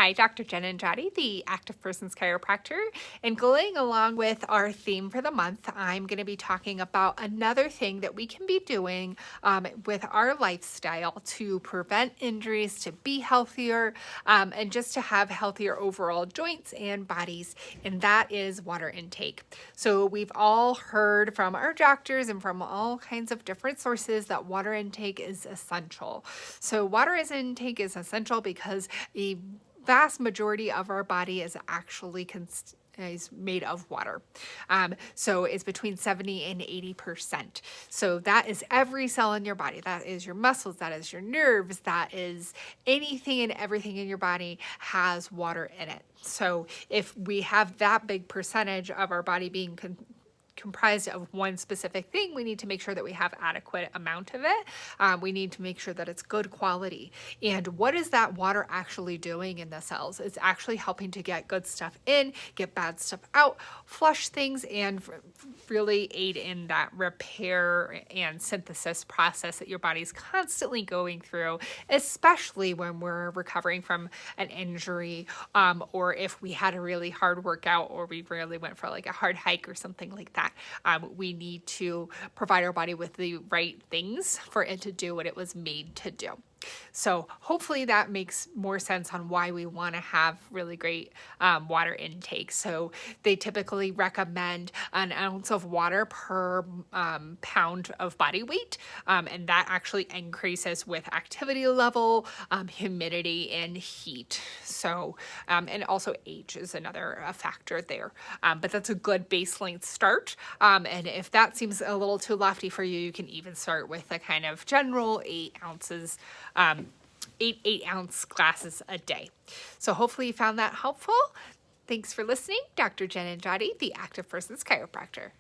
Hi, Dr. Jen Andrade, the Active Persons Chiropractor, and going along with our theme for the month, I'm going to be talking about another thing that we can be doing with our lifestyle to prevent injuries, to be healthier, and just to have healthier overall joints and bodies, and that is water intake. So we've all heard from our doctors and from all kinds of different sources that water intake is essential. So water intake is essential because a vast majority of our body is actually is made of water. So it's between 70 and 80%. So that is every cell in your body. That is your muscles, that is your nerves, that is anything and everything in your body has water in it. So if we have that big percentage of our body being comprised of one specific thing, we need to make sure that we have adequate amount of it. We need to make sure that it's good quality. And what is that water actually doing in the cells? It's actually helping to get good stuff in, get bad stuff out, flush things, and really aid in that repair and synthesis process that your body's constantly going through, especially when we're recovering from an injury, or if we had a really hard workout, or we really went for like a hard hike or something like that. We need to provide our body with the right things for it to do what it was made to do. So hopefully that makes more sense on why we want to have really great water intake. So they typically recommend an ounce of water per pound of body weight, and that actually increases with activity level, humidity, and heat. So, and also age is another factor there, but that's a good baseline start. And if that seems a little too lofty for you, you can even start with a kind of general 8 ounces, 8-ounce glasses a day. So hopefully you found that helpful. Thanks for listening. Dr. Jen Andrade, the Active Persons Chiropractor.